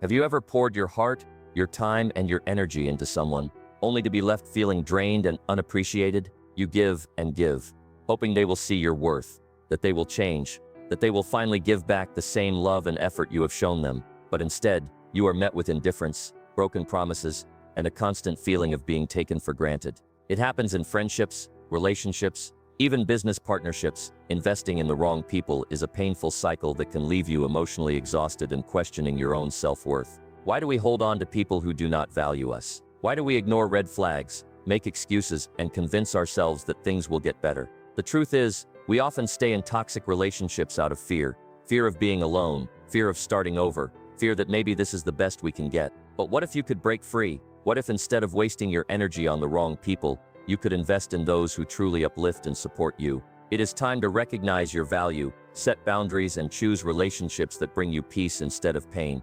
Have you ever poured your heart, your time, and your energy into someone, only to be left feeling drained and unappreciated? You give and give, hoping they will see your worth, that they will change, that they will finally give back the same love and effort you have shown them. But instead, you are met with indifference, broken promises, and a constant feeling of being taken for granted. It happens in friendships, relationships, even business partnerships. Investing in the wrong people is a painful cycle that can leave you emotionally exhausted and questioning your own self-worth. Why do we hold on to people who do not value us? Why do we ignore red flags, make excuses, and convince ourselves that things will get better? The truth is, we often stay in toxic relationships out of fear. Fear of being alone, fear of starting over, fear that maybe this is the best we can get. But what if you could break free? What if instead of wasting your energy on the wrong people, you could invest in those who truly uplift and support you? It is time to recognize your value, set boundaries, and choose relationships that bring you peace instead of pain.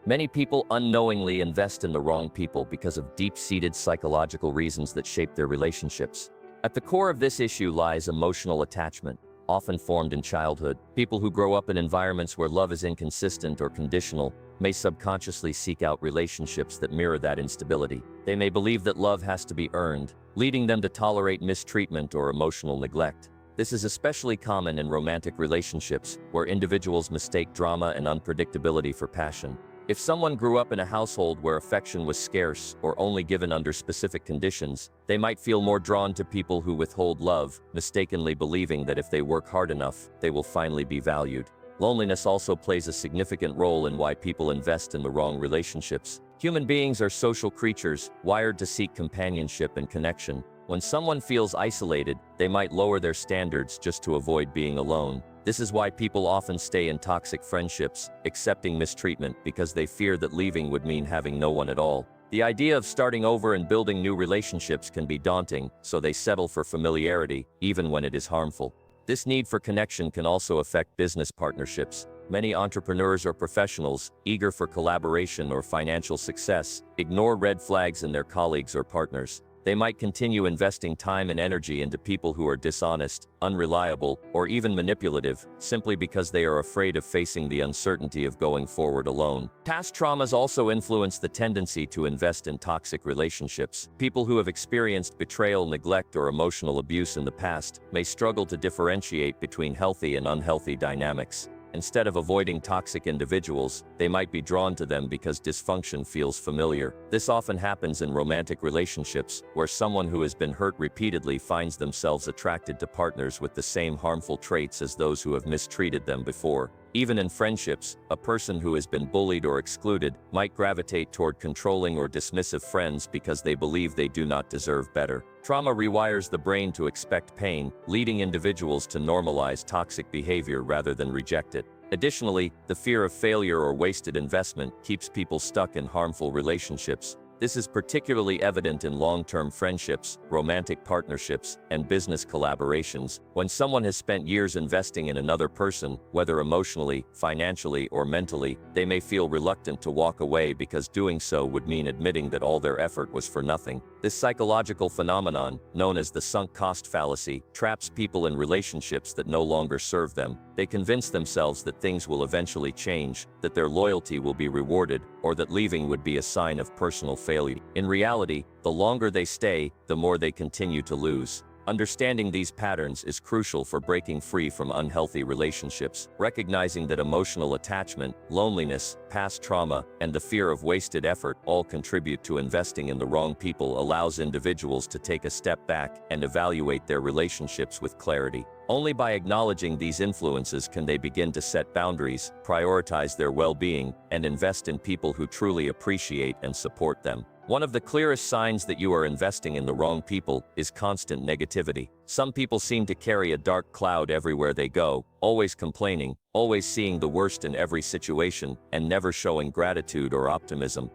Many people unknowingly invest in the wrong people because of deep-seated psychological reasons that shape their relationships. At the core of this issue lies emotional attachment, often formed in childhood. People who grow up in environments where love is inconsistent or conditional may subconsciously seek out relationships that mirror that instability. They may believe that love has to be earned, leading them to tolerate mistreatment or emotional neglect. This is especially common in romantic relationships, where individuals mistake drama and unpredictability for passion. If someone grew up in a household where affection was scarce or only given under specific conditions, they might feel more drawn to people who withhold love, mistakenly believing that if they work hard enough, they will finally be valued. Loneliness also plays a significant role in why people invest in the wrong relationships. Human beings are social creatures, wired to seek companionship and connection. When someone feels isolated, they might lower their standards just to avoid being alone. This is why people often stay in toxic friendships, accepting mistreatment because they fear that leaving would mean having no one at all. The idea of starting over and building new relationships can be daunting, so they settle for familiarity, even when it is harmful. This need for connection can also affect business partnerships. Many entrepreneurs or professionals, eager for collaboration or financial success, ignore red flags in their colleagues or partners. They might continue investing time and energy into people who are dishonest, unreliable, or even manipulative, simply because they are afraid of facing the uncertainty of going forward alone. Past traumas also influence the tendency to invest in toxic relationships. People who have experienced betrayal, neglect, or emotional abuse in the past may struggle to differentiate between healthy and unhealthy dynamics. Instead of avoiding toxic individuals, they might be drawn to them because dysfunction feels familiar. This often happens in romantic relationships, where someone who has been hurt repeatedly finds themselves attracted to partners with the same harmful traits as those who have mistreated them before. Even in friendships, a person who has been bullied or excluded might gravitate toward controlling or dismissive friends because they believe they do not deserve better. Trauma rewires the brain to expect pain, leading individuals to normalize toxic behavior rather than reject it. Additionally, the fear of failure or wasted investment keeps people stuck in harmful relationships. This is particularly evident in long-term friendships, romantic partnerships, and business collaborations. When someone has spent years investing in another person, whether emotionally, financially, or mentally, they may feel reluctant to walk away because doing so would mean admitting that all their effort was for nothing. This psychological phenomenon, known as the sunk cost fallacy, traps people in relationships that no longer serve them. They convince themselves that things will eventually change, that their loyalty will be rewarded, or that leaving would be a sign of personal failure. In reality, the longer they stay, the more they continue to lose. Understanding these patterns is crucial for breaking free from unhealthy relationships. Recognizing that emotional attachment, loneliness, past trauma, and the fear of wasted effort all contribute to investing in the wrong people allows individuals to take a step back and evaluate their relationships with clarity. Only by acknowledging these influences can they begin to set boundaries, prioritize their well-being, and invest in people who truly appreciate and support them. One of the clearest signs that you are investing in the wrong people is constant negativity. Some people seem to carry a dark cloud everywhere they go, always complaining, always seeing the worst in every situation, and never showing gratitude or optimism.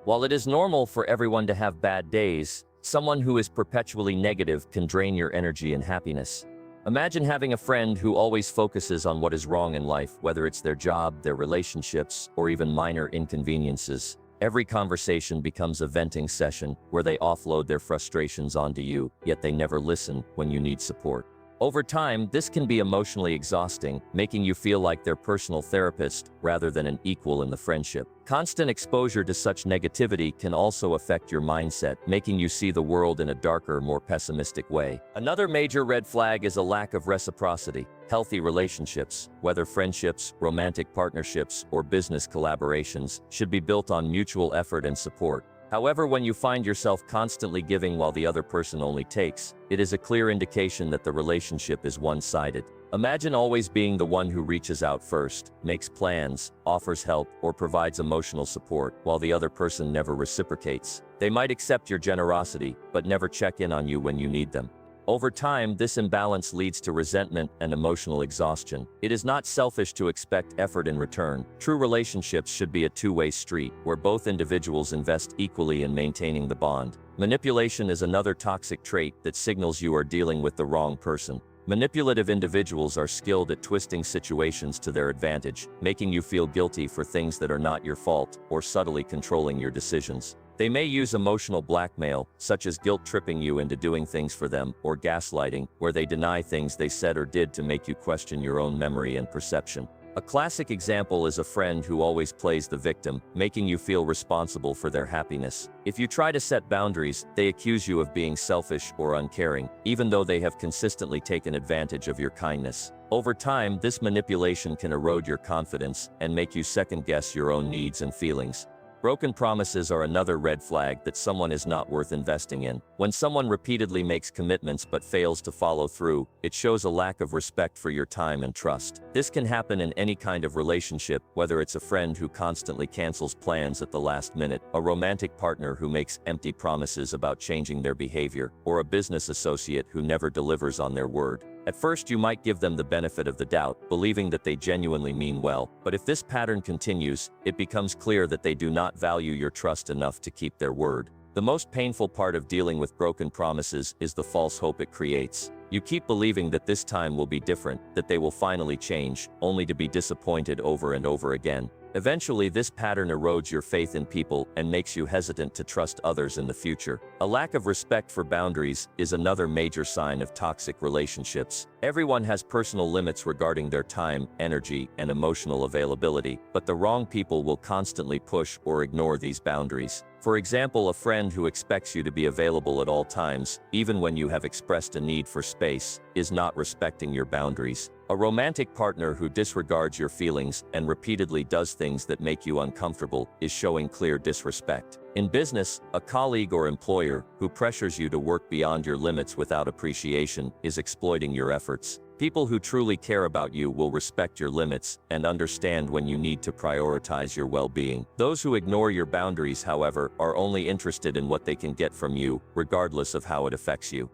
While it is normal for everyone to have bad days, someone who is perpetually negative can drain your energy and happiness. Imagine having a friend who always focuses on what is wrong in life, whether it's their job, their relationships, or even minor inconveniences. Every conversation becomes a venting session where they offload their frustrations onto you, yet they never listen when you need support. Over time, this can be emotionally exhausting, making you feel like their personal therapist rather than an equal in the friendship. Constant exposure to such negativity can also affect your mindset, making you see the world in a darker, more pessimistic way. Another major red flag is a lack of reciprocity. Healthy relationships, whether friendships, romantic partnerships, or business collaborations, should be built on mutual effort and support. However, when you find yourself constantly giving while the other person only takes, it is a clear indication that the relationship is one-sided. Imagine always being the one who reaches out first, makes plans, offers help, or provides emotional support, while the other person never reciprocates. They might accept your generosity, but never check in on you when you need them. Over time, this imbalance leads to resentment and emotional exhaustion. It is not selfish to expect effort in return. True relationships should be a two-way street, where both individuals invest equally in maintaining the bond. Manipulation is another toxic trait that signals you are dealing with the wrong person. Manipulative individuals are skilled at twisting situations to their advantage, making you feel guilty for things that are not your fault, or subtly controlling your decisions. They may use emotional blackmail, such as guilt-tripping you into doing things for them, or gaslighting, where they deny things they said or did to make you question your own memory and perception. A classic example is a friend who always plays the victim, making you feel responsible for their happiness. If you try to set boundaries, they accuse you of being selfish or uncaring, even though they have consistently taken advantage of your kindness. Over time, this manipulation can erode your confidence and make you second-guess your own needs and feelings. Broken promises are another red flag that someone is not worth investing in. When someone repeatedly makes commitments but fails to follow through, it shows a lack of respect for your time and trust. This can happen in any kind of relationship, whether it's a friend who constantly cancels plans at the last minute, a romantic partner who makes empty promises about changing their behavior, or a business associate who never delivers on their word. At first, you might give them the benefit of the doubt, believing that they genuinely mean well, but if this pattern continues, it becomes clear that they do not value your trust enough to keep their word. The most painful part of dealing with broken promises is the false hope it creates. You keep believing that this time will be different, that they will finally change, only to be disappointed over and over again. Eventually, this pattern erodes your faith in people and makes you hesitant to trust others in the future. A lack of respect for boundaries is another major sign of toxic relationships. Everyone has personal limits regarding their time, energy, and emotional availability, but the wrong people will constantly push or ignore these boundaries. For example, a friend who expects you to be available at all times, even when you have expressed a need for space, is not respecting your boundaries. A romantic partner who disregards your feelings and repeatedly does things that make you uncomfortable is showing clear disrespect. In business, a colleague or employer who pressures you to work beyond your limits without appreciation is exploiting your efforts. People who truly care about you will respect your limits and understand when you need to prioritize your well-being. Those who ignore your boundaries, however, are only interested in what they can get from you, regardless of how it affects you.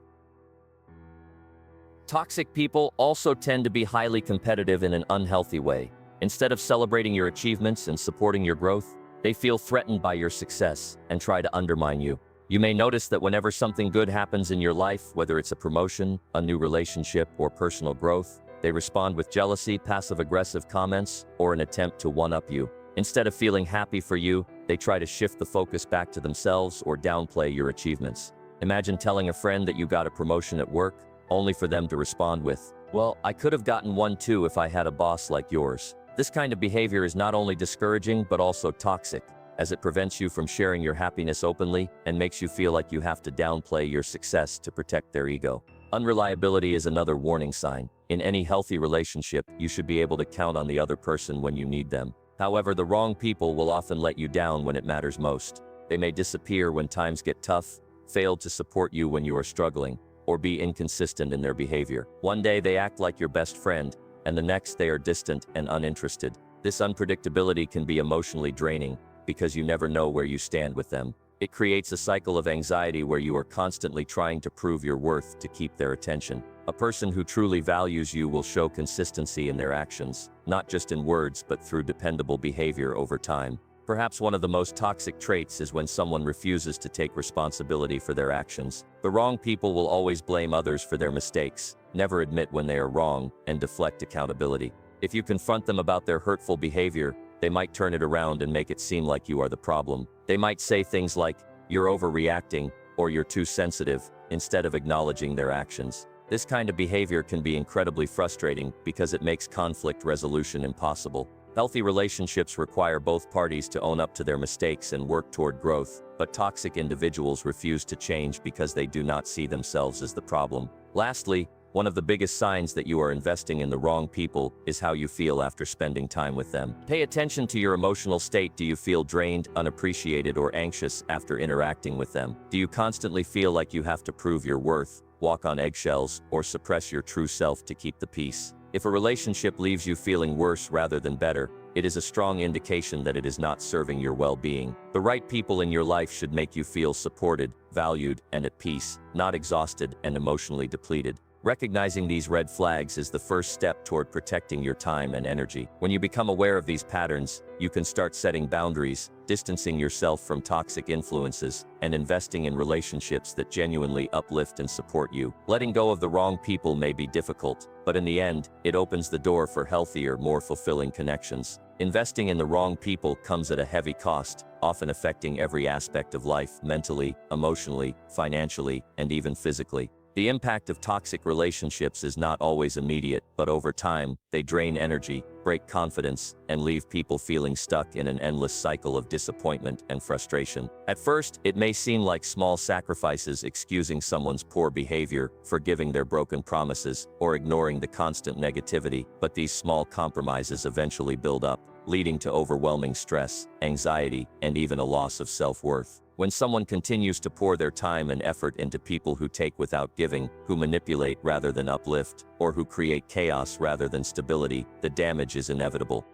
Toxic people also tend to be highly competitive in an unhealthy way. Instead of celebrating your achievements and supporting your growth, they feel threatened by your success and try to undermine you. You may notice that whenever something good happens in your life, whether it's a promotion, a new relationship, or personal growth, they respond with jealousy, passive-aggressive comments, or an attempt to one-up you. Instead of feeling happy for you, they try to shift the focus back to themselves or downplay your achievements. Imagine telling a friend that you got a promotion at work, only for them to respond with, "Well, I could have gotten one too if I had a boss like yours." This kind of behavior is not only discouraging but also toxic, as it prevents you from sharing your happiness openly and makes you feel like you have to downplay your success to protect their ego. Unreliability is another warning sign. In any healthy relationship, you should be able to count on the other person when you need them. However, the wrong people will often let you down when it matters most. They may disappear when times get tough, fail to support you when you are struggling, or be inconsistent in their behavior. One day they act like your best friend, and the next they are distant and uninterested. This unpredictability can be emotionally draining, because you never know where you stand with them. It creates a cycle of anxiety where you are constantly trying to prove your worth to keep their attention. A person who truly values you will show consistency in their actions, not just in words but through dependable behavior over time. Perhaps one of the most toxic traits is when someone refuses to take responsibility for their actions. The wrong people will always blame others for their mistakes, never admit when they are wrong, and deflect accountability. If you confront them about their hurtful behavior, they might turn it around and make it seem like you are the problem. They might say things like, "You're overreacting," or "You're too sensitive," instead of acknowledging their actions. This kind of behavior can be incredibly frustrating because it makes conflict resolution impossible. Healthy relationships require both parties to own up to their mistakes and work toward growth, but toxic individuals refuse to change because they do not see themselves as the problem. Lastly, one of the biggest signs that you are investing in the wrong people is how you feel after spending time with them. Pay attention to your emotional state. Do you feel drained, unappreciated, or anxious after interacting with them? Do you constantly feel like you have to prove your worth, walk on eggshells, or suppress your true self to keep the peace? If a relationship leaves you feeling worse rather than better, it is a strong indication that it is not serving your well-being. The right people in your life should make you feel supported, valued, and at peace, not exhausted and emotionally depleted. Recognizing these red flags is the first step toward protecting your time and energy. When you become aware of these patterns, you can start setting boundaries, distancing yourself from toxic influences, and investing in relationships that genuinely uplift and support you. Letting go of the wrong people may be difficult, but in the end, it opens the door for healthier, more fulfilling connections. Investing in the wrong people comes at a heavy cost, often affecting every aspect of life, mentally, emotionally, financially, and even physically. The impact of toxic relationships is not always immediate, but over time, they drain energy, break confidence, and leave people feeling stuck in an endless cycle of disappointment and frustration. At first, it may seem like small sacrifices, excusing someone's poor behavior, forgiving their broken promises, or ignoring the constant negativity, but these small compromises eventually build up, leading to overwhelming stress, anxiety, and even a loss of self-worth. When someone continues to pour their time and effort into people who take without giving, who manipulate rather than uplift, or who create chaos rather than stability, the damage is inevitable.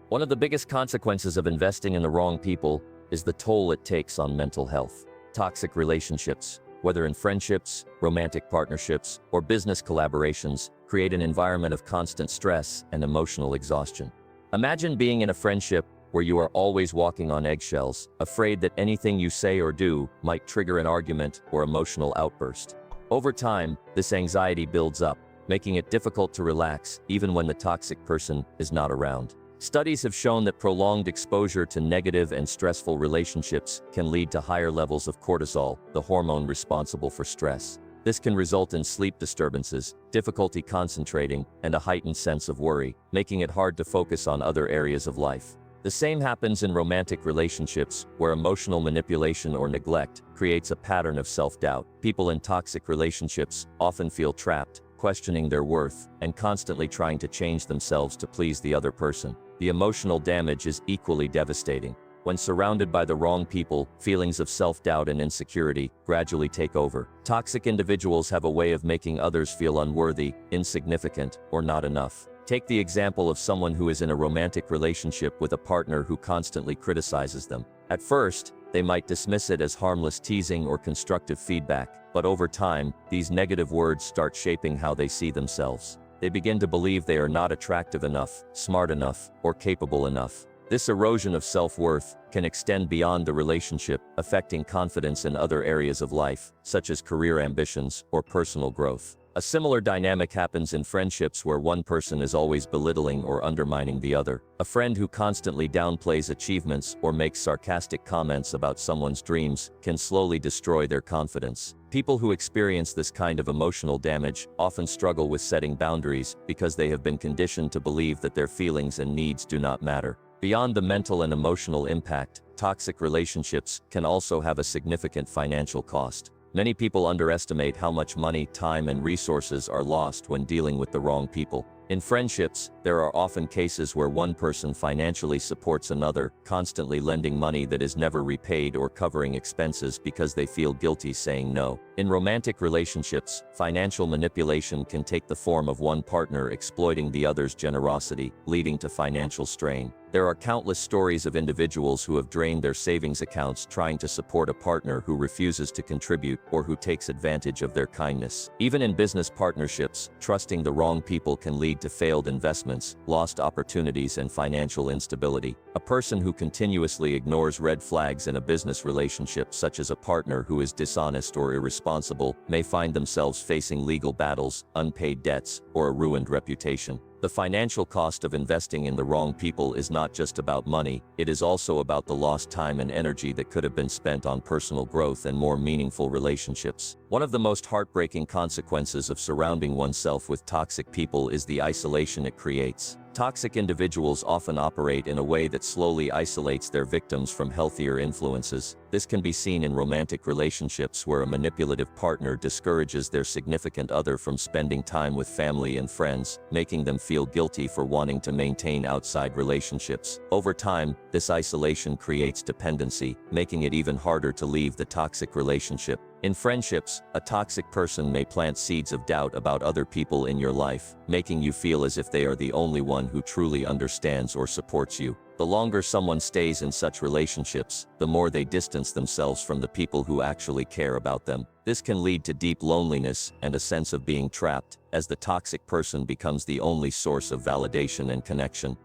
One of the biggest consequences of investing in the wrong people is the toll it takes on mental health. Toxic relationships, whether in friendships, romantic partnerships, or business collaborations, create an environment of constant stress and emotional exhaustion. Imagine being in a friendship where you are always walking on eggshells, afraid that anything you say or do might trigger an argument or emotional outburst. Over time, this anxiety builds up, making it difficult to relax even when the toxic person is not around. Studies have shown that prolonged exposure to negative and stressful relationships can lead to higher levels of cortisol, the hormone responsible for stress. This can result in sleep disturbances, difficulty concentrating, and a heightened sense of worry, making it hard to focus on other areas of life. The same happens in romantic relationships, where emotional manipulation or neglect creates a pattern of self-doubt. People in toxic relationships often feel trapped, questioning their worth, and constantly trying to change themselves to please the other person. The emotional damage is equally devastating. When surrounded by the wrong people, feelings of self-doubt and insecurity gradually take over. Toxic individuals have a way of making others feel unworthy, insignificant, or not enough. Take the example of someone who is in a romantic relationship with a partner who constantly criticizes them. At first, they might dismiss it as harmless teasing or constructive feedback, but over time, these negative words start shaping how they see themselves. They begin to believe they are not attractive enough, smart enough, or capable enough. This erosion of self-worth can extend beyond the relationship, affecting confidence in other areas of life, such as career ambitions or personal growth. A similar dynamic happens in friendships where one person is always belittling or undermining the other. A friend who constantly downplays achievements or makes sarcastic comments about someone's dreams can slowly destroy their confidence. People who experience this kind of emotional damage often struggle with setting boundaries because they have been conditioned to believe that their feelings and needs do not matter. Beyond the mental and emotional impact, toxic relationships can also have a significant financial cost. Many people underestimate how much money, time, and resources are lost when dealing with the wrong people. In friendships, there are often cases where one person financially supports another, constantly lending money that is never repaid or covering expenses because they feel guilty saying no. In romantic relationships, financial manipulation can take the form of one partner exploiting the other's generosity, leading to financial strain. There are countless stories of individuals who have drained their savings accounts trying to support a partner who refuses to contribute or who takes advantage of their kindness. Even in business partnerships, trusting the wrong people can lead to failed investments, lost opportunities, and financial instability. A person who continuously ignores red flags in a business relationship, such as a partner who is dishonest or irresponsible, may find themselves facing legal battles, unpaid debts, or a ruined reputation. The financial cost of investing in the wrong people is not just about money, it is also about the lost time and energy that could have been spent on personal growth and more meaningful relationships. One of the most heartbreaking consequences of surrounding oneself with toxic people is the isolation it creates. Toxic individuals often operate in a way that slowly isolates their victims from healthier influences. This can be seen in romantic relationships where a manipulative partner discourages their significant other from spending time with family and friends, making them feel guilty for wanting to maintain outside relationships. Over time, this isolation creates dependency, making it even harder to leave the toxic relationship. In friendships, a toxic person may plant seeds of doubt about other people in your life, making you feel as if they are the only one who truly understands or supports you. The longer someone stays in such relationships, the more they distance themselves from the people who actually care about them. This can lead to deep loneliness and a sense of being trapped, as the toxic person becomes the only source of validation and connection.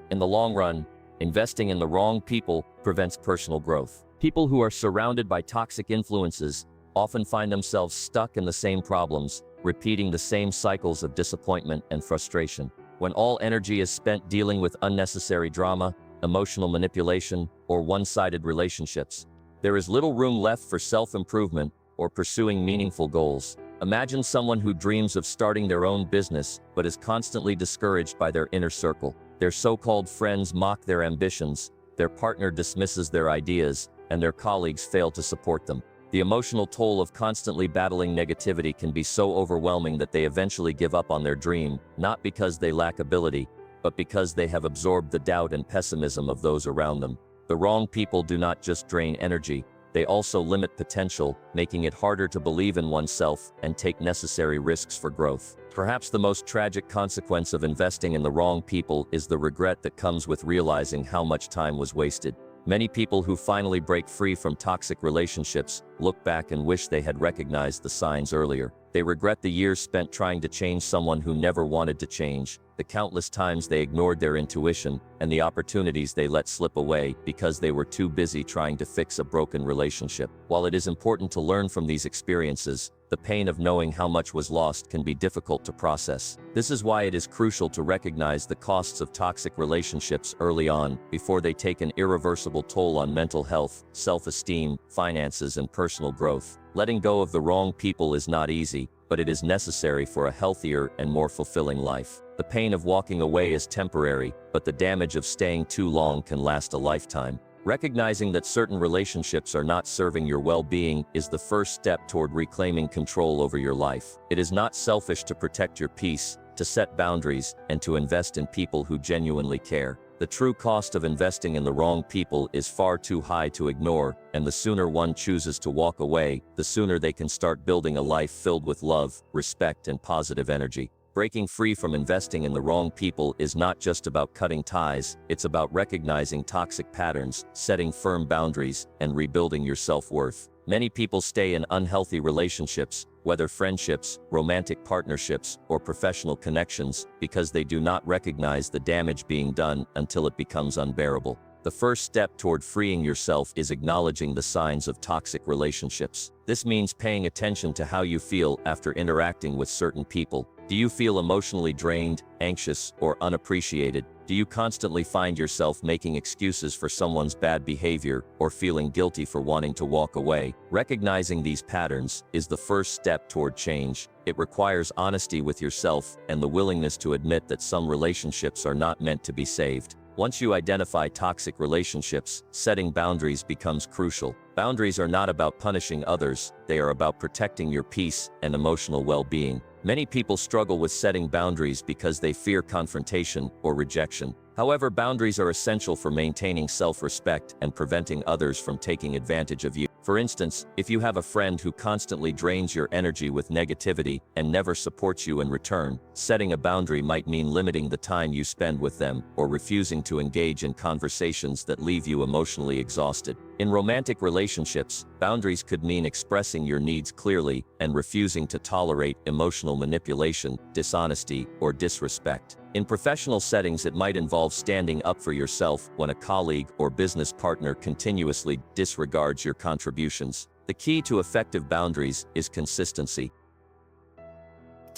In the long run, investing in the wrong people prevents personal growth. People who are surrounded by toxic influences often find themselves stuck in the same problems, repeating the same cycles of disappointment and frustration. When all energy is spent dealing with unnecessary drama, emotional manipulation, or one-sided relationships, there is little room left for self-improvement or pursuing meaningful goals. Imagine someone who dreams of starting their own business but is constantly discouraged by their inner circle. Their so-called friends mock their ambitions, their partner dismisses their ideas, and their colleagues fail to support them. The emotional toll of constantly battling negativity can be so overwhelming that they eventually give up on their dream, not because they lack ability, but because they have absorbed the doubt and pessimism of those around them. The wrong people do not just drain energy, they also limit potential, making it harder to believe in oneself and take necessary risks for growth. Perhaps the most tragic consequence of investing in the wrong people is the regret that comes with realizing how much time was wasted. Many people who finally break free from toxic relationships look back and wish they had recognized the signs earlier. They regret the years spent trying to change someone who never wanted to change, the countless times they ignored their intuition, and the opportunities they let slip away because they were too busy trying to fix a broken relationship. While it is important to learn from these experiences, the pain of knowing how much was lost can be difficult to process. This is why it is crucial to recognize the costs of toxic relationships early on, before they take an irreversible toll on mental health, self-esteem, finances, and personal growth. Letting go of the wrong people is not easy, but it is necessary for a healthier and more fulfilling life. The pain of walking away is temporary, but the damage of staying too long can last a lifetime. Recognizing that certain relationships are not serving your well-being is the first step toward reclaiming control over your life. It is not selfish to protect your peace, to set boundaries, and to invest in people who genuinely care. The true cost of investing in the wrong people is far too high to ignore, and the sooner one chooses to walk away, the sooner they can start building a life filled with love, respect, and positive energy. Breaking free from investing in the wrong people is not just about cutting ties, it's about recognizing toxic patterns, setting firm boundaries, and rebuilding your self-worth. Many people stay in unhealthy relationships, whether friendships, romantic partnerships, or professional connections, because they do not recognize the damage being done until it becomes unbearable. The first step toward freeing yourself is acknowledging the signs of toxic relationships. This means paying attention to how you feel after interacting with certain people. Do you feel emotionally drained, anxious, or unappreciated? Do you constantly find yourself making excuses for someone's bad behavior or feeling guilty for wanting to walk away? Recognizing these patterns is the first step toward change. It requires honesty with yourself and the willingness to admit that some relationships are not meant to be saved. Once you identify toxic relationships, setting boundaries becomes crucial. Boundaries are not about punishing others, they are about protecting your peace and emotional well-being. Many people struggle with setting boundaries because they fear confrontation or rejection. However, boundaries are essential for maintaining self-respect and preventing others from taking advantage of you. For instance, if you have a friend who constantly drains your energy with negativity and never supports you in return, setting a boundary might mean limiting the time you spend with them or refusing to engage in conversations that leave you emotionally exhausted. In romantic relationships, boundaries could mean expressing your needs clearly and refusing to tolerate emotional manipulation, dishonesty, or disrespect. In professional settings, it might involve standing up for yourself when a colleague or business partner continuously disregards your contributions. The key to effective boundaries is consistency.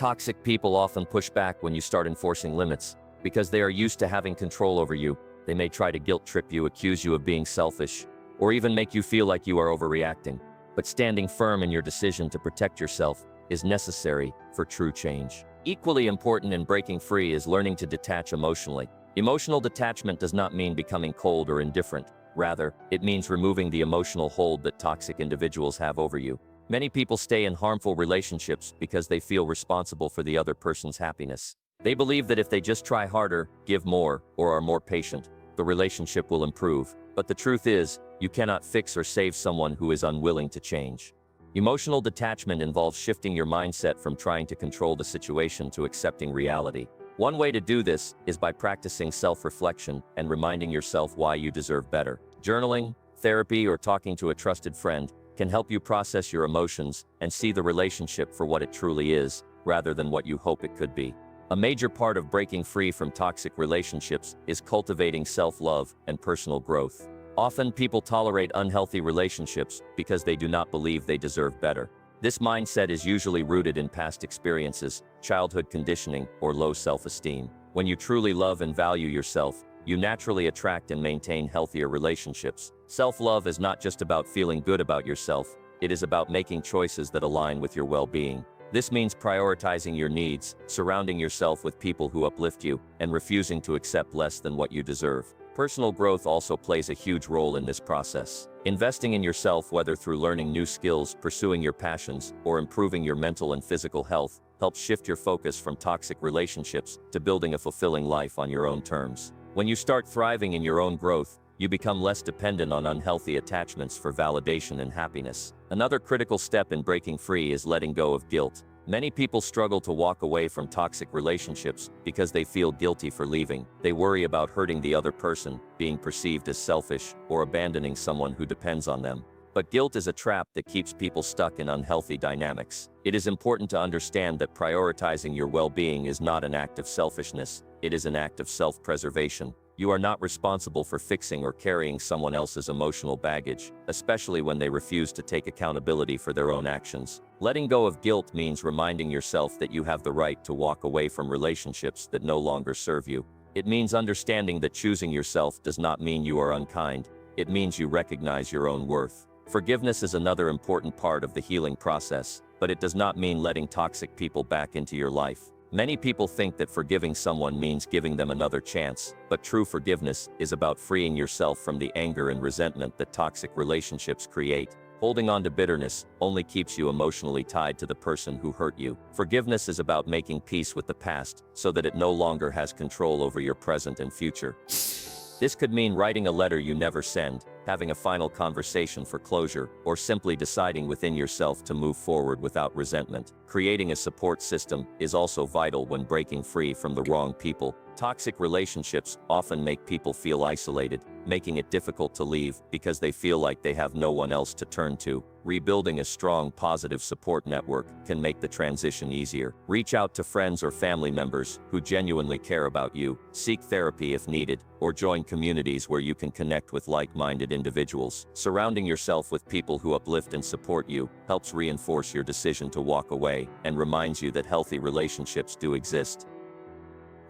Toxic people often push back when you start enforcing limits. Because they are used to having control over you, they may try to guilt trip you, accuse you of being selfish, or even make you feel like you are overreacting. But standing firm in your decision to protect yourself is necessary for true change. Equally important in breaking free is learning to detach emotionally. Emotional detachment does not mean becoming cold or indifferent. Rather, it means removing the emotional hold that toxic individuals have over you. Many people stay in harmful relationships because they feel responsible for the other person's happiness. They believe that if they just try harder, give more, or are more patient, the relationship will improve. But the truth is, you cannot fix or save someone who is unwilling to change. Emotional detachment involves shifting your mindset from trying to control the situation to accepting reality. One way to do this is by practicing self-reflection and reminding yourself why you deserve better. Journaling, therapy, or talking to a trusted friend can help you process your emotions and see the relationship for what it truly is, rather than what you hope it could be. A major part of breaking free from toxic relationships is cultivating self-love and personal growth. Often people tolerate unhealthy relationships because they do not believe they deserve better. This mindset is usually rooted in past experiences, childhood conditioning, or low self-esteem. When you truly love and value yourself, you naturally attract and maintain healthier relationships. Self-love is not just about feeling good about yourself, it is about making choices that align with your well-being. This means prioritizing your needs, surrounding yourself with people who uplift you, and refusing to accept less than what you deserve. Personal growth also plays a huge role in this process. Investing in yourself, whether through learning new skills, pursuing your passions, or improving your mental and physical health, helps shift your focus from toxic relationships to building a fulfilling life on your own terms. When you start thriving in your own growth, you become less dependent on unhealthy attachments for validation and happiness. Another critical step in breaking free is letting go of guilt. Many people struggle to walk away from toxic relationships because they feel guilty for leaving. They worry about hurting the other person, being perceived as selfish, or abandoning someone who depends on them. But guilt is a trap that keeps people stuck in unhealthy dynamics. It is important to understand that prioritizing your well-being is not an act of selfishness, it is an act of self-preservation. You are not responsible for fixing or carrying someone else's emotional baggage, especially when they refuse to take accountability for their own actions. Letting go of guilt means reminding yourself that you have the right to walk away from relationships that no longer serve you. It means understanding that choosing yourself does not mean you are unkind. It means you recognize your own worth. Forgiveness is another important part of the healing process, but it does not mean letting toxic people back into your life. Many people think that forgiving someone means giving them another chance, but true forgiveness is about freeing yourself from the anger and resentment that toxic relationships create. Holding on to bitterness only keeps you emotionally tied to the person who hurt you. Forgiveness is about making peace with the past so that it no longer has control over your present and future. This could mean writing a letter you never send, having a final conversation for closure, or simply deciding within yourself to move forward without resentment. Creating a support system is also vital when breaking free from the wrong people. Toxic relationships often make people feel isolated, making it difficult to leave because they feel like they have no one else to turn to. Rebuilding a strong, positive support network can make the transition easier. Reach out to friends or family members who genuinely care about you, seek therapy if needed, or join communities where you can connect with like-minded individuals. Surrounding yourself with people who uplift and support you helps reinforce your decision to walk away and reminds you that healthy relationships do exist.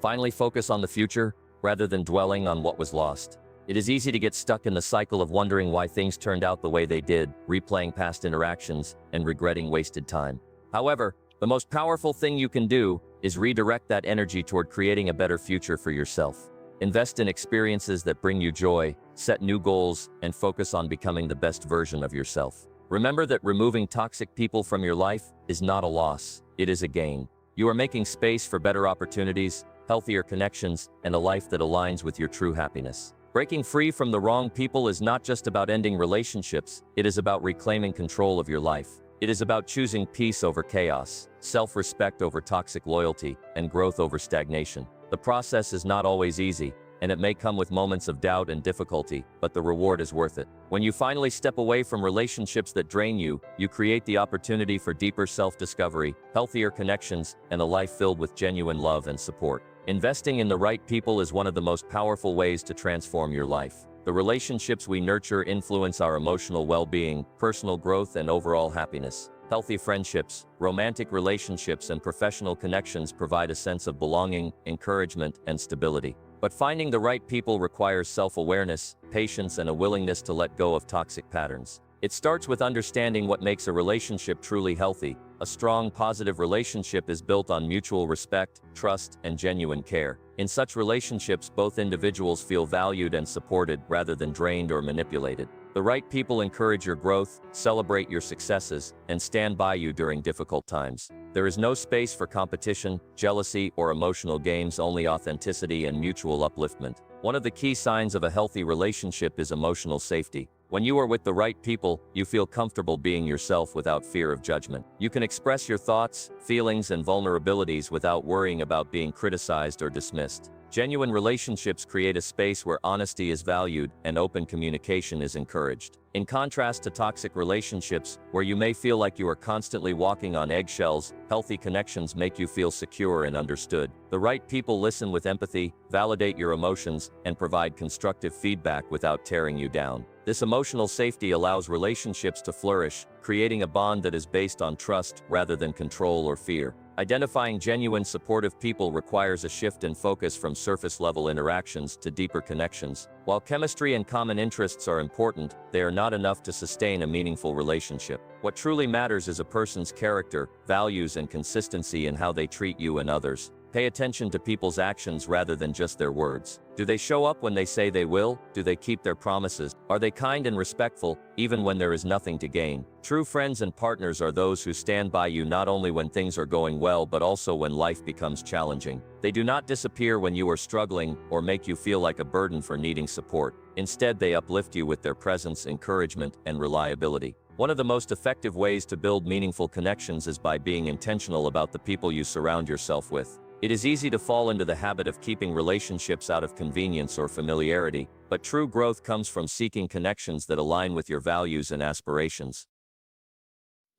Finally, focus on the future rather than dwelling on what was lost. It is easy to get stuck in the cycle of wondering why things turned out the way they did, replaying past interactions, and regretting wasted time. However, the most powerful thing you can do is redirect that energy toward creating a better future for yourself. Invest in experiences that bring you joy, set new goals, and focus on becoming the best version of yourself. Remember that removing toxic people from your life is not a loss, it is a gain. You are making space for better opportunities, healthier connections, and a life that aligns with your true happiness. Breaking free from the wrong people is not just about ending relationships, it is about reclaiming control of your life. It is about choosing peace over chaos, self-respect over toxic loyalty, and growth over stagnation. The process is not always easy, and it may come with moments of doubt and difficulty, but the reward is worth it. When you finally step away from relationships that drain you, you create the opportunity for deeper self-discovery, healthier connections, and a life filled with genuine love and support. Investing in the right people is one of the most powerful ways to transform your life. The relationships we nurture influence our emotional well-being, personal growth, and overall happiness. Healthy friendships, romantic relationships, and professional connections provide a sense of belonging, encouragement, and stability. But finding the right people requires self-awareness, patience, and a willingness to let go of toxic patterns. It starts with understanding what makes a relationship truly healthy. A strong, positive relationship is built on mutual respect, trust, and genuine care. In such relationships, both individuals feel valued and supported rather than drained or manipulated. The right people encourage your growth, celebrate your successes, and stand by you during difficult times. There is no space for competition, jealousy, or emotional games, only authenticity and mutual upliftment. One of the key signs of a healthy relationship is emotional safety. When you are with the right people, you feel comfortable being yourself without fear of judgment. You can express your thoughts, feelings, and vulnerabilities without worrying about being criticized or dismissed. Genuine relationships create a space where honesty is valued and open communication is encouraged. In contrast to toxic relationships, where you may feel like you are constantly walking on eggshells, healthy connections make you feel secure and understood. The right people listen with empathy, validate your emotions, and provide constructive feedback without tearing you down. This emotional safety allows relationships to flourish, creating a bond that is based on trust rather than control or fear. Identifying genuine supportive people requires a shift in focus from surface-level interactions to deeper connections. While chemistry and common interests are important, they are not enough to sustain a meaningful relationship. What truly matters is a person's character, values, and consistency in how they treat you and others. Pay attention to people's actions rather than just their words. Do they show up when they say they will? Do they keep their promises? Are they kind and respectful, even when there is nothing to gain? True friends and partners are those who stand by you not only when things are going well but also when life becomes challenging. They do not disappear when you are struggling or make you feel like a burden for needing support. Instead, they uplift you with their presence, encouragement, and reliability. One of the most effective ways to build meaningful connections is by being intentional about the people you surround yourself with. It is easy to fall into the habit of keeping relationships out of convenience or familiarity, but true growth comes from seeking connections that align with your values and aspirations.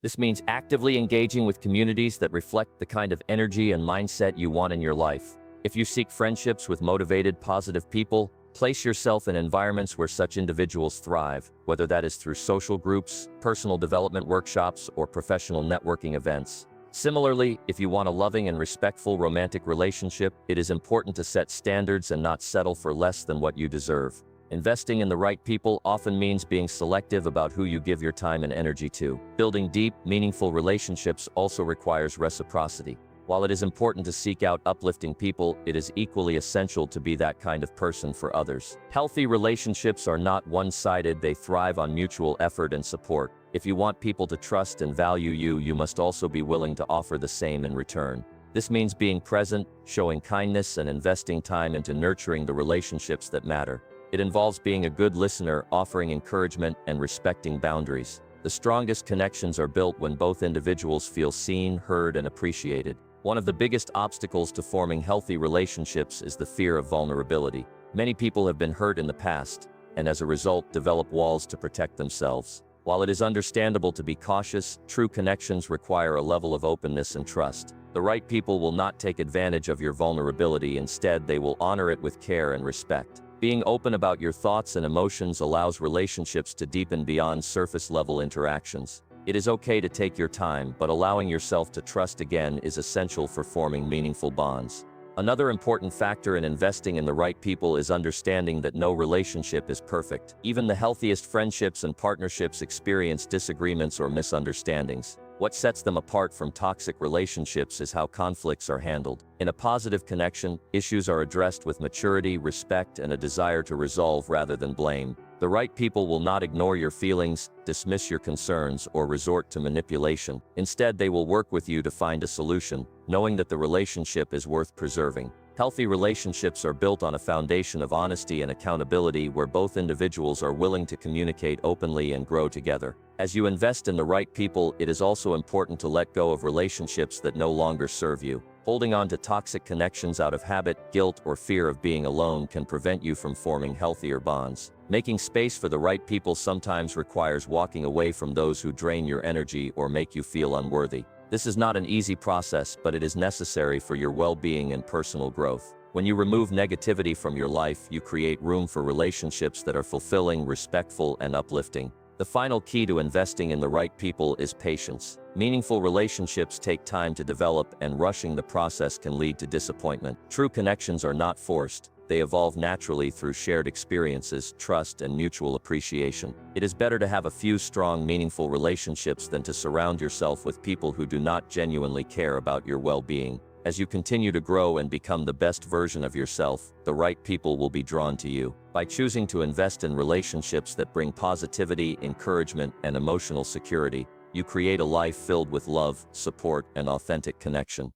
This means actively engaging with communities that reflect the kind of energy and mindset you want in your life. If you seek friendships with motivated, positive people, place yourself in environments where such individuals thrive, whether that is through social groups, personal development workshops, or professional networking events. Similarly, if you want a loving and respectful romantic relationship, it is important to set standards and not settle for less than what you deserve. Investing in the right people often means being selective about who you give your time and energy to. Building deep, meaningful relationships also requires reciprocity. While it is important to seek out uplifting people, it is equally essential to be that kind of person for others. Healthy relationships are not one-sided, they thrive on mutual effort and support. If you want people to trust and value you, you must also be willing to offer the same in return. This means being present, showing kindness, and investing time into nurturing the relationships that matter. It involves being a good listener, offering encouragement, and respecting boundaries. The strongest connections are built when both individuals feel seen, heard, and appreciated. One of the biggest obstacles to forming healthy relationships is the fear of vulnerability. Many people have been hurt in the past, and as a result, develop walls to protect themselves. While it is understandable to be cautious, true connections require a level of openness and trust. The right people will not take advantage of your vulnerability, instead they will honor it with care and respect. Being open about your thoughts and emotions allows relationships to deepen beyond surface-level interactions. It is okay to take your time, but allowing yourself to trust again is essential for forming meaningful bonds. Another important factor in investing in the right people is understanding that no relationship is perfect. Even the healthiest friendships and partnerships experience disagreements or misunderstandings. What sets them apart from toxic relationships is how conflicts are handled. In a positive connection, issues are addressed with maturity, respect, and a desire to resolve rather than blame. The right people will not ignore your feelings, dismiss your concerns, or resort to manipulation. Instead, they will work with you to find a solution, knowing that the relationship is worth preserving. Healthy relationships are built on a foundation of honesty and accountability where both individuals are willing to communicate openly and grow together. As you invest in the right people, it is also important to let go of relationships that no longer serve you. Holding on to toxic connections out of habit, guilt, or fear of being alone can prevent you from forming healthier bonds. Making space for the right people sometimes requires walking away from those who drain your energy or make you feel unworthy. This is not an easy process, but it is necessary for your well-being and personal growth. When you remove negativity from your life, you create room for relationships that are fulfilling, respectful, and uplifting. The final key to investing in the right people is patience. Meaningful relationships take time to develop, and rushing the process can lead to disappointment. True connections are not forced. They evolve naturally through shared experiences, trust, and mutual appreciation. It is better to have a few strong, meaningful relationships than to surround yourself with people who do not genuinely care about your well-being. As you continue to grow and become the best version of yourself, the right people will be drawn to you. By choosing to invest in relationships that bring positivity, encouragement, and emotional security, you create a life filled with love, support, and authentic connection.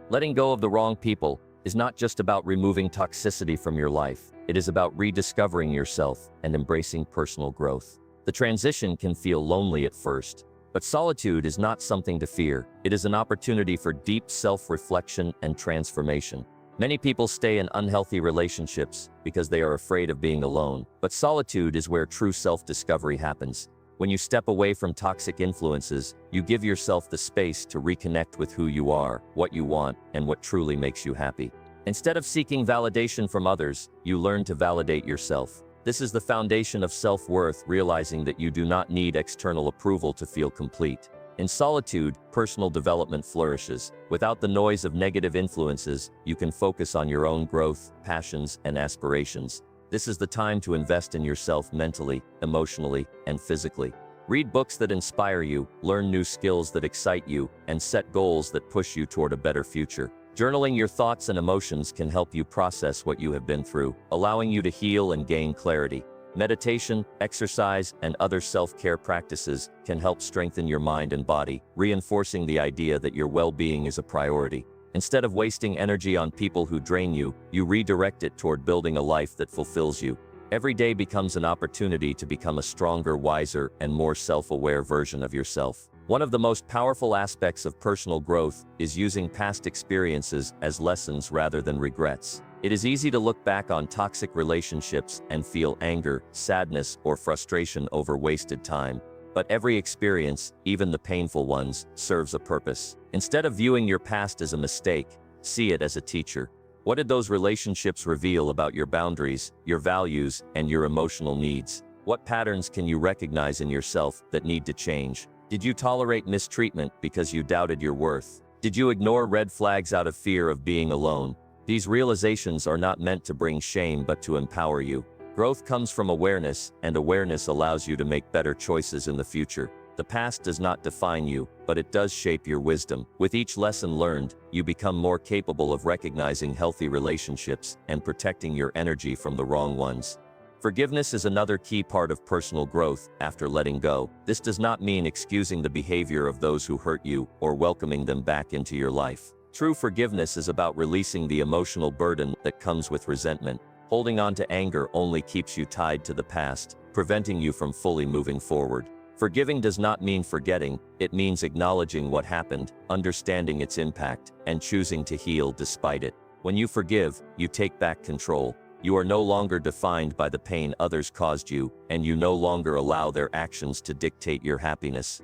Letting go of the wrong people is not just about removing toxicity from your life. It is about rediscovering yourself and embracing personal growth. The transition can feel lonely at first, but solitude is not something to fear. It is an opportunity for deep self-reflection and transformation. Many people stay in unhealthy relationships because they are afraid of being alone, but solitude is where true self-discovery happens. When you step away from toxic influences, you give yourself the space to reconnect with who you are, what you want, and what truly makes you happy. Instead of seeking validation from others, you learn to validate yourself. This is the foundation of self-worth, realizing that you do not need external approval to feel complete. In solitude, personal development flourishes. Without the noise of negative influences, you can focus on your own growth, passions, and aspirations. This is the time to invest in yourself mentally, emotionally, and physically. Read books that inspire you, learn new skills that excite you, and set goals that push you toward a better future. Journaling your thoughts and emotions can help you process what you have been through, allowing you to heal and gain clarity. Meditation, exercise, and other self-care practices can help strengthen your mind and body, reinforcing the idea that your well-being is a priority. Instead of wasting energy on people who drain you, you redirect it toward building a life that fulfills you. Every day becomes an opportunity to become a stronger, wiser, and more self-aware version of yourself. One of the most powerful aspects of personal growth is using past experiences as lessons rather than regrets. It is easy to look back on toxic relationships and feel anger, sadness, or frustration over wasted time. But every experience, even the painful ones, serves a purpose. Instead of viewing your past as a mistake, see it as a teacher. What did those relationships reveal about your boundaries, your values, and your emotional needs? What patterns can you recognize in yourself that need to change? Did you tolerate mistreatment because you doubted your worth? Did you ignore red flags out of fear of being alone? These realizations are not meant to bring shame but to empower you. Growth comes from awareness, and awareness allows you to make better choices in the future. The past does not define you, but it does shape your wisdom. With each lesson learned, you become more capable of recognizing healthy relationships and protecting your energy from the wrong ones. Forgiveness is another key part of personal growth after letting go. This does not mean excusing the behavior of those who hurt you or welcoming them back into your life. True forgiveness is about releasing the emotional burden that comes with resentment. Holding on to anger only keeps you tied to the past, preventing you from fully moving forward. Forgiving does not mean forgetting, it means acknowledging what happened, understanding its impact, and choosing to heal despite it. When you forgive, you take back control. You are no longer defined by the pain others caused you, and you no longer allow their actions to dictate your happiness.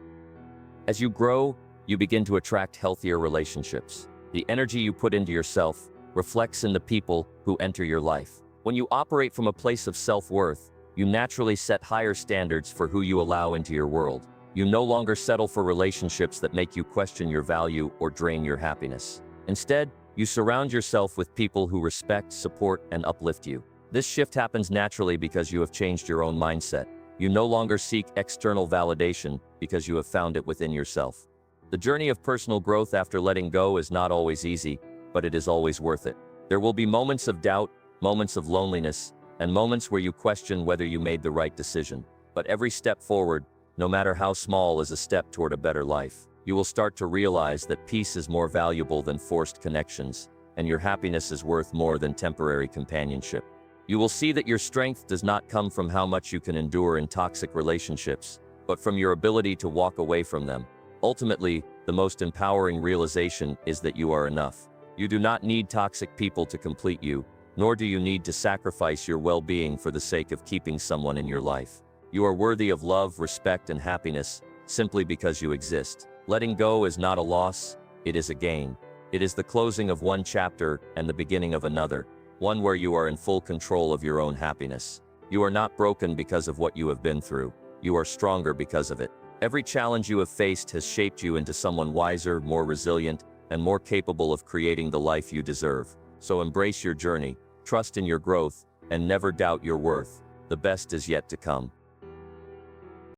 As you grow, you begin to attract healthier relationships. The energy you put into yourself reflects in the people who enter your life. When you operate from a place of self-worth, you naturally set higher standards for who you allow into your world. You no longer settle for relationships that make you question your value or drain your happiness. Instead, you surround yourself with people who respect, support, and uplift you. This shift happens naturally because you have changed your own mindset. You no longer seek external validation because you have found it within yourself. The journey of personal growth after letting go is not always easy, but it is always worth it. There will be moments of doubt, moments of loneliness, and moments where you question whether you made the right decision. But every step forward, no matter how small, is a step toward a better life. You will start to realize that peace is more valuable than forced connections, and your happiness is worth more than temporary companionship. You will see that your strength does not come from how much you can endure in toxic relationships, but from your ability to walk away from them. Ultimately, the most empowering realization is that you are enough. You do not need toxic people to complete you, nor do you need to sacrifice your well-being for the sake of keeping someone in your life. You are worthy of love, respect, and happiness simply because you exist. Letting go is not a loss, it is a gain. It is the closing of one chapter and the beginning of another, one where you are in full control of your own happiness. You are not broken because of what you have been through. you are stronger because of it. Every challenge you have faced has shaped you into someone wiser, more resilient, and more capable of creating the life you deserve. So embrace your journey, trust in your growth, and never doubt your worth. The best is yet to come.